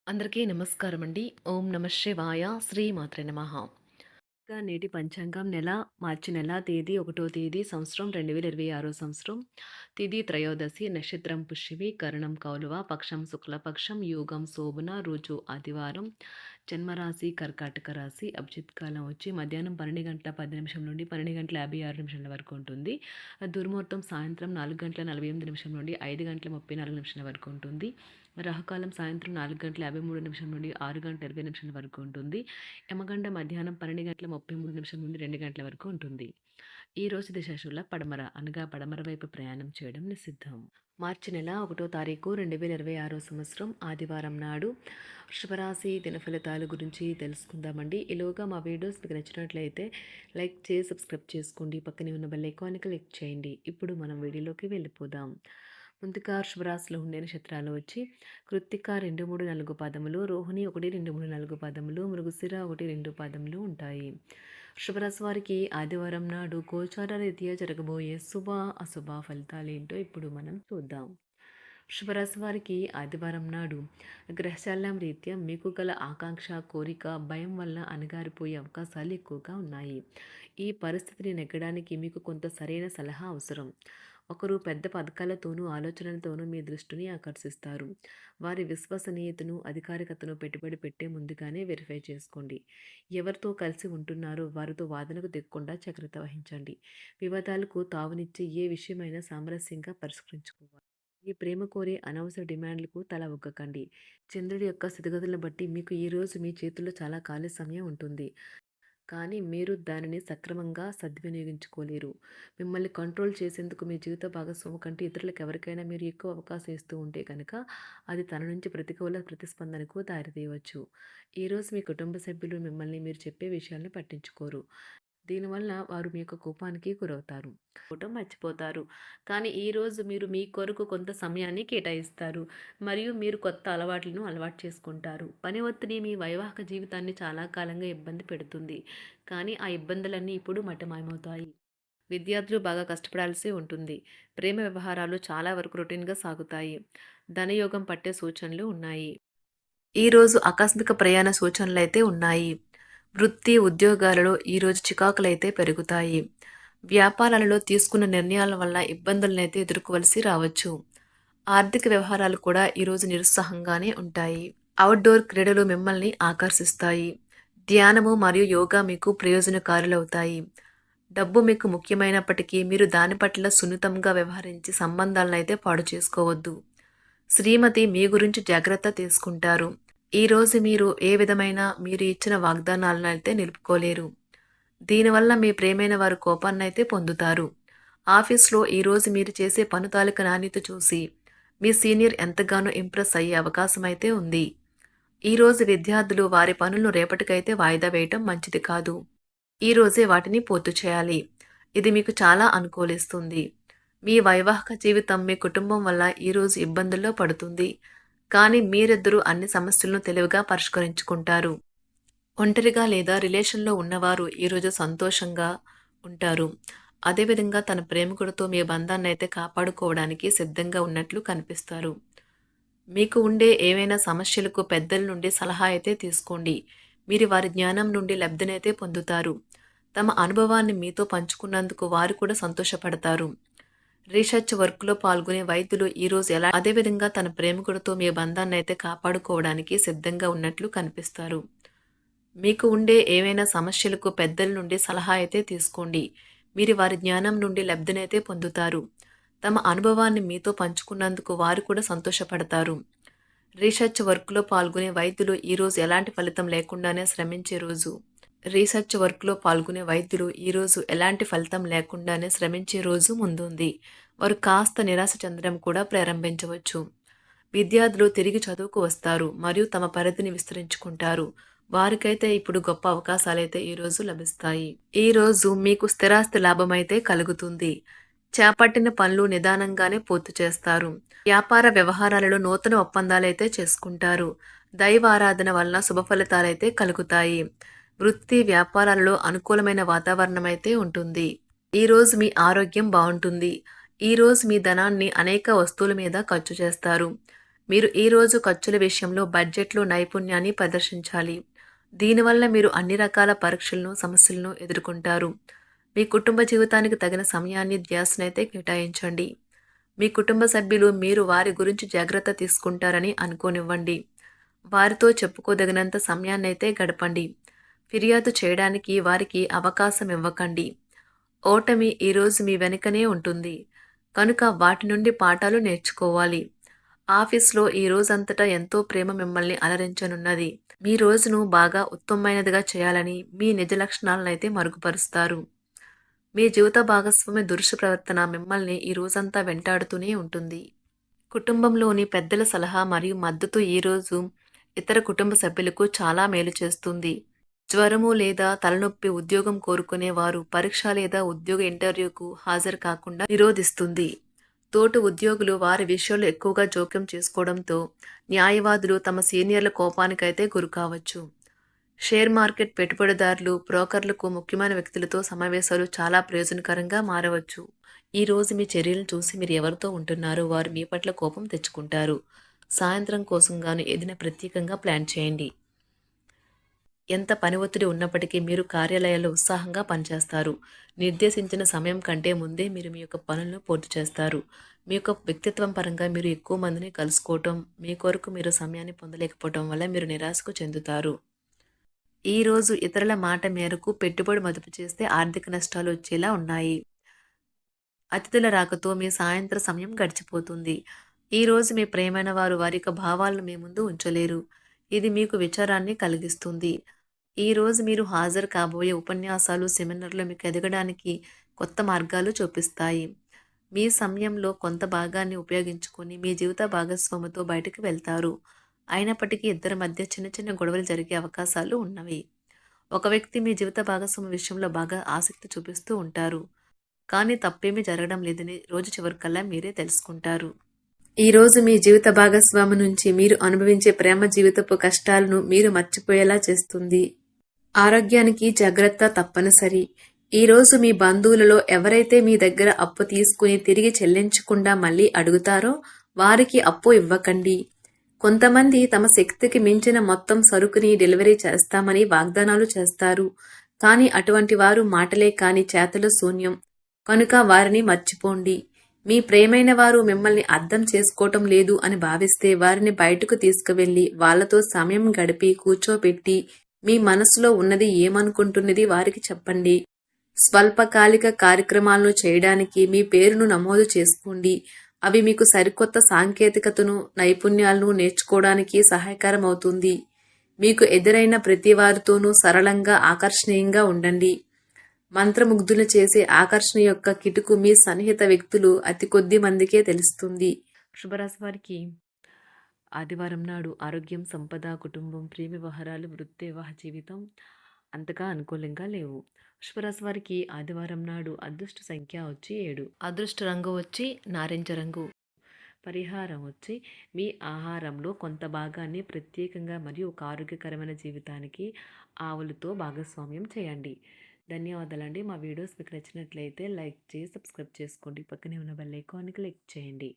అందరికీ నమస్కారం అండి. ఓం నమ శివాయ. శ్రీమాత్రే నమః. నేటి పంచాంగం మార్చి నెల తేదీ 1వ తేదీ సంవత్సరం 2026 సంవత్సరం. తిథి త్రయోదశి, నక్షత్రం పుష్యమి, కరణం కౌలువ, పక్షం శుక్లపక్షం, యోగం శోభన, రోజు ఆదివారం, జన్మరాశి కర్కాటక రాశి, అభిజిత్ కాలం వచ్చి మధ్యాహ్నం 12:10 నుండి 12:56 వరకు ఉంటుంది. దుర్ముహూర్తం సాయంత్రం 4:48 నుండి 5:34 వరకు ఉంటుంది. రాహుకాలం సాయంత్రం 4:53 నుండి 6:20 వరకు ఉంటుంది. యమగండ మధ్యాహ్నం 12:33 నుండి 2 గంటల వరకు ఉంటుంది. ఈ రోజు దిశాశూల పడమర అనగా పడమర వైపు ప్రయాణం చేయడం నిషిద్ధం. మార్చి నెల 1వ తారీఖు 2026 సంవత్సరం ఆదివారం నాడు వృషభరాశి దినఫలితాల గురించి తెలుసుకుందామండి. ఈలోగా మా వీడియోస్ మీకు నచ్చినట్లయితే లైక్ చేసి సబ్స్క్రైబ్ చేసుకోండి. పక్కనే ఉన్న బెల్ ఐకాన్ని క్లిక్ చేయండి. ఇప్పుడు మనం వీడియోలోకి వెళ్ళిపోదాం. ముందుగా వృషభరాశిలో ఉండే నక్షత్రాలు వచ్చి కృత్తిక 2, 3, 4 పాదములు, రోహిణి 1, 2, 3, 4 పాదములు, మృగశిర 1, 2 పాదములు ఉంటాయి. వృషభరాశి వారికి ఆదివారం నాడు గోచార రీత్యా జరగబోయే శుభ అశుభ ఫలితాలు ఏంటో ఇప్పుడు మనం చూద్దాం. వృషభరాశి వారికి ఆదివారం నాడు గ్రహశాలం రీత్యా మీకు గల ఆకాంక్ష, కోరిక, భయం వల్ల అణగారిపోయే అవకాశాలు ఎక్కువగా ఉన్నాయి. ఈ పరిస్థితిని నెగ్గడానికి మీకు కొంత సరైన సలహా అవసరం. ఒకరు పెద్ద పథకాలతోనూ ఆలోచనలతోనూ మీ దృష్టిని ఆకర్షిస్తారు. వారి విశ్వసనీయతను, అధికారికతను పెట్టుబడి పెట్టే ముందుగానే వెరిఫై చేసుకోండి. ఎవరితో కలిసి ఉంటున్నారో వారితో వాదనకు దిగకుండా జాగ్రత్త వహించండి. వివాదాలకు తావునిచ్చే ఏ విషయమైనా సామరస్యంగా పరిష్కరించుకోవాలి. ఈ ప్రేమ కోరే అనవసర డిమాండ్లకు తల ఒగ్గకండి. చంద్రుడి యొక్క స్థితిగతులను బట్టి మీకు ఈరోజు మీ చేతుల్లో చాలా ఖాళీ సమయం ఉంటుంది. కానీ మీరు దానిని సక్రమంగా సద్వినియోగించుకోలేరు. మిమ్మల్ని కంట్రోల్ చేసేందుకు మీ జీవిత భాగస్వామి కంటే ఇతరులకు ఎవరికైనా మీరు ఎక్కువ అవకాశం ఇస్తూ ఉంటే కనుక అది తన నుంచి ప్రతికూల ప్రతిస్పందనకు దారితీయవచ్చు. ఈరోజు మీ కుటుంబ సభ్యులు మిమ్మల్ని మీరు చెప్పే విషయాలను పట్టించుకోరు. దీనివల్ల వారు మీ యొక్క కోపానికి గురవుతారు. కోపం మర్చిపోతారు. కానీ ఈరోజు మీరు మీ కొరకు కొంత సమయాన్ని కేటాయిస్తారు మరియు మీరు కొత్త అలవాట్లను అలవాటు చేసుకుంటారు. పని ఒత్తిడి మీ వైవాహిక జీవితాన్ని చాలా కాలంగా ఇబ్బంది పెడుతుంది. కానీ ఆ ఇబ్బందులన్నీ ఇప్పుడు మటమాయమవుతాయి. విద్యార్థులు బాగా కష్టపడాల్సి ఉంటుంది. ప్రేమ వ్యవహారాలు చాలా వరకు రొటీన్గా సాగుతాయి. ధనయోగం పట్టే సూచనలు ఉన్నాయి. ఈరోజు ఆకస్మిక ప్రయాణ సూచనలైతే ఉన్నాయి. వృత్తి, ఉద్యోగాలలో ఈరోజు చికాకులైతే పెరుగుతాయి. వ్యాపారాలలో తీసుకున్న నిర్ణయాల వల్ల ఇబ్బందులనైతే ఎదుర్కోవలసి రావచ్చు. ఆర్థిక వ్యవహారాలు కూడా ఈరోజు నిరుత్సాహంగానే ఉంటాయి. అవుట్డోర్ క్రీడలు మిమ్మల్ని ఆకర్షిస్తాయి. ధ్యానము మరియు యోగా మీకు ప్రయోజనకారులవుతాయి. డబ్బు మీకు ముఖ్యమైనప్పటికీ మీరు దాని పట్ల సున్నితంగా వ్యవహరించి సంబంధాలనైతే పాడు చేసుకోవద్దు. శ్రీమతి మీ గురించి జాగ్రత్త తీసుకుంటారు. ఈరోజు మీరు ఏ విధమైన మీరు ఇచ్చిన వాగ్దానాలను అయితే నిలుపుకోలేరు. దీనివల్ల మీ ప్రేమైన వారు కోపాన్నైతే పొందుతారు. ఆఫీస్లో ఈరోజు మీరు చేసే పను తాలూకు నాణ్యత చూసి మీ సీనియర్ ఎంతగానో ఇంప్రెస్ అయ్యే అవకాశం అయితే ఉంది. ఈరోజు విద్యార్థులు వారి పనులను రేపటికైతే వాయిదా వేయటం మంచిది కాదు. ఈరోజే వాటిని పూర్తి చేయాలి. ఇది మీకు చాలా అనుకూలిస్తుంది. మీ వైవాహిక జీవితం మీ కుటుంబం వల్ల ఈరోజు ఇబ్బందుల్లో పడుతుంది. కానీ మీరిద్దరూ అన్ని సమస్యలను తెలివిగా పరిష్కరించుకుంటారు. ఒంటరిగా లేదా రిలేషన్లో ఉన్నవారు ఈరోజు సంతోషంగా ఉంటారు. అదేవిధంగా తన ప్రేమికుడితో మీ బంధాన్ని అయితే కాపాడుకోవడానికి సిద్ధంగా ఉన్నట్లు కనిపిస్తారు. మీకు ఉండే ఏవైనా సమస్యలకు పెద్దల నుండి సలహా అయితే తీసుకోండి. మీరు వారి జ్ఞానం నుండి లబ్ధినైతే పొందుతారు. తమ అనుభవాన్ని మీతో పంచుకున్నందుకు వారు కూడా సంతోషపడతారు. రీసెర్చ్ వర్క్లో పాల్గొనే వైద్యులు ఈరోజు అదేవిధంగా తన ప్రేమికుడితో మీ బంధాన్ని అయితే కాపాడుకోవడానికి సిద్ధంగా ఉన్నట్లు కనిపిస్తారు. మీకు ఉండే ఏవైనా సమస్యలకు పెద్దల నుండి సలహా అయితే తీసుకోండి. మీరు వారి జ్ఞానం నుండి లబ్ధినైతే పొందుతారు. తమ అనుభవాన్ని మీతో పంచుకున్నందుకు వారు కూడా సంతోషపడతారు. రీసెర్చ్ వర్క్లో పాల్గొనే వైద్యులు ఈరోజు ఎలాంటి ఫలితం లేకుండానే శ్రమించే రోజు. రీసెర్చ్ వర్క్లో పాల్గొనే వైద్యులు ఈరోజు ఎలాంటి ఫలితం లేకుండానే శ్రమించే రోజు ముందుంది. వారు కాస్త నిరాశ చెందడం కూడా ప్రారంభించవచ్చు. విద్యార్థులు తిరిగి చదువుకు వస్తారు మరియు తమ పరిధిని విస్తరించుకుంటారు. వారికైతే ఇప్పుడు గొప్ప అవకాశాలైతే ఈరోజు లభిస్తాయి. ఈరోజు మీకు స్థిరాస్తి లాభమైతే కలుగుతుంది. చేపట్టిన పనులు నిదానంగానే పూర్తి చేస్తారు. వ్యాపార వ్యవహారాలలో నూతన ఒప్పందాలైతే చేసుకుంటారు. దైవ ఆరాధన వల్ల శుభ ఫలితాలైతే కలుగుతాయి. వృత్తి వ్యాపారాలలో అనుకూలమైన వాతావరణం అయితే ఉంటుంది. ఈరోజు మీ ఆరోగ్యం బాగుంటుంది. ఈరోజు మీ ధనాన్ని అనేక వస్తువుల మీద ఖర్చు చేస్తారు. మీరు ఈరోజు ఖర్చుల విషయంలో బడ్జెట్లో నైపుణ్యాన్ని ప్రదర్శించాలి. దీనివల్ల మీరు అన్ని రకాల పరీక్షలను, సమస్యలను ఎదుర్కొంటారు. మీ కుటుంబ జీవితానికి తగిన సమయాన్ని, ధ్యాసనైతే కేటాయించండి. మీ కుటుంబ సభ్యులు మీరు వారి గురించి జాగ్రత్త తీసుకుంటారని అనుకోనివ్వండి. వారితో చెప్పుకోదగినంత సమయాన్నైతే గడపండి. ఫిర్యాదు చేయడానికి వారికి అవకాశం ఇవ్వకండి. ఓటమి ఈరోజు మీ వెనుకనే ఉంటుంది. కనుక వాటి నుండి పాఠాలు నేర్చుకోవాలి. ఆఫీస్‌లో ఈ రోజంతటా ఎంతో ప్రేమ మిమ్మల్ని అలరించనున్నది. మీ రోజును బాగా ఉత్తమమైనదిగా చేయాలని మీ నిజ లక్షణాలనైతే మరుగుపరుస్తారు. మీ జీవిత భాగస్వామి దురుసు ప్రవర్తన మిమ్మల్ని ఈ రోజంతా వెంటాడుతూనే ఉంటుంది. కుటుంబంలోని పెద్దల సలహా మరియు మద్దతు ఈరోజు ఇతర కుటుంబ సభ్యులకు చాలా మేలు చేస్తుంది. జ్వరము లేదా తలనొప్పి ఉద్యోగం కోరుకునేవారు పరీక్ష లేదా ఉద్యోగ ఇంటర్వ్యూకు హాజరు కాకుండా నిరోధిస్తుంది. తోటి ఉద్యోగులు వారి విషయాల్లో ఎక్కువగా జోక్యం చేసుకోవడంతో న్యాయవాదులు తమ సీనియర్ల కోపానికైతే గురికావచ్చు. షేర్ మార్కెట్ పెట్టుబడిదారులు, బ్రోకర్లకు ముఖ్యమైన వ్యక్తులతో సమావేశాలు చాలా ప్రయోజనకరంగా మారవచ్చు. ఈ రోజు మీ చర్యలను చూసి మీరు ఎవరితో ఉంటున్నారో వారు మీ పట్ల కోపం తెచ్చుకుంటారు. సాయంత్రం కోసం గాను ఏదైనా ప్రత్యేకంగా ప్లాన్ చేయండి. ఎంత పని ఒత్తిడి ఉన్నప్పటికీ మీరు కార్యాలయాల్లో ఉత్సాహంగా పనిచేస్తారు. నిర్దేశించిన సమయం కంటే ముందే మీరు మీ యొక్క పనులను పూర్తి చేస్తారు. మీ యొక్క వ్యక్తిత్వం పరంగా మీరు ఎక్కువ మందిని కలుసుకోవటం, మీ కొరకు మీరు సమయాన్ని పొందలేకపోవటం వల్ల మీరు నిరాశకు చెందుతారు. ఈరోజు ఇతరుల మాట మేరకు పెట్టుబడి మదుపు చేస్తే ఆర్థిక నష్టాలు వచ్చేలా ఉన్నాయి. అతిథుల రాకతో మీ సాయంత్ర సమయం గడిచిపోతుంది. ఈరోజు మీ ప్రియమైన వారు వారి యొక్క భావాలను మీ ముందు ఉంచలేరు. ఇది మీకు విచారాన్ని కలిగిస్తుంది. ఈరోజు మీరు హాజరు కాబోయే ఉపన్యాసాలు, సెమినార్లు మీకు ఎదగడానికి కొత్త మార్గాలు చూపిస్తాయి. మీ సమయంలో కొంత భాగాన్ని ఉపయోగించుకొని మీ జీవిత భాగస్వామితో బయటకు వెళ్తారు. అయినప్పటికీ ఇద్దరి మధ్య చిన్న చిన్న గొడవలు జరిగే అవకాశాలు ఉన్నవి. ఒక వ్యక్తి మీ జీవిత భాగస్వామి విషయంలో బాగా ఆసక్తి చూపిస్తూ ఉంటారు. కానీ తప్పేమీ జరగడం లేదని రోజు చివరికల్లా మీరే తెలుసుకుంటారు. ఈరోజు మీ జీవిత భాగస్వామి నుంచి మీరు అనుభవించే ప్రేమ జీవితపు కష్టాలను మీరు మర్చిపోయేలా చేస్తుంది. ఆరోగ్యానికి జాగ్రత్త తప్పనిసరి. ఈరోజు మీ బంధువులలో ఎవరైతే మీ దగ్గర అప్పు తీసుకుని తిరిగి చెల్లించకుండా మళ్ళీ అడుగుతారో వారికి అప్పు ఇవ్వకండి. కొంతమంది తమ శక్తికి మించిన మొత్తం సరుకుని డెలివరీ చేస్తామని వాగ్దానాలు చేస్తారు. కానీ అటువంటి వారు మాటలే కాని చేతలు శూన్యం. కనుక వారిని మర్చిపోండి. మీ ప్రియమైన వారు మిమ్మల్ని అర్థం చేసుకోవటం లేదు అని భావిస్తే వారిని బయటకు తీసుకువెళ్ళి వాళ్లతో సమయం గడిపి కూర్చోబెట్టి మీ మనసులో ఉన్నది ఏమనుకుంటున్నది వారికి చెప్పండి. స్వల్పకాలిక కార్యక్రమాలను చేయడానికి మీ పేరును నమోదు చేసుకోండి. అవి మీకు సరికొత్త సాంకేతికతను, నైపుణ్యాలను నేర్చుకోవడానికి సహాయకరం అవుతుంది. మీకు ఎదురైన ప్రతి వారితోనూ సరళంగా, ఆకర్షణీయంగా ఉండండి. మంత్రముగ్ధులు చేసే ఆకర్షణ యొక్క కిటుకు మీ సన్నిహిత వ్యక్తులు అతి కొద్ది మందికే తెలుస్తుంది. శుభరాశి వారికి ఆదివారం నాడు ఆరోగ్యం, సంపద, కుటుంబం, ప్రేమ వ్యవహారాలు, వృత్తి, వివాహ జీవితం అంతగా అనుకూలంగా లేవు. వృషభరాశి వారికి ఆదివారం నాడు అదృష్ట సంఖ్య వచ్చి 7, అదృష్ట రంగు వచ్చి నారింజ రంగు. పరిహారం వచ్చి మీ ఆహారంలో కొంత భాగాన్ని ప్రత్యేకంగా మరియు ఒక ఆరోగ్యకరమైన జీవితానికి ఆవులతో భాగస్వామ్యం చేయండి. ధన్యవాదాలండి. మా వీడియోస్ మీకు నచ్చినట్లయితే లైక్ చేసి సబ్స్క్రైబ్ చేసుకోండి. పక్కనే ఉన్న బెల్ ఐకాన్ని క్లిక్ చేయండి.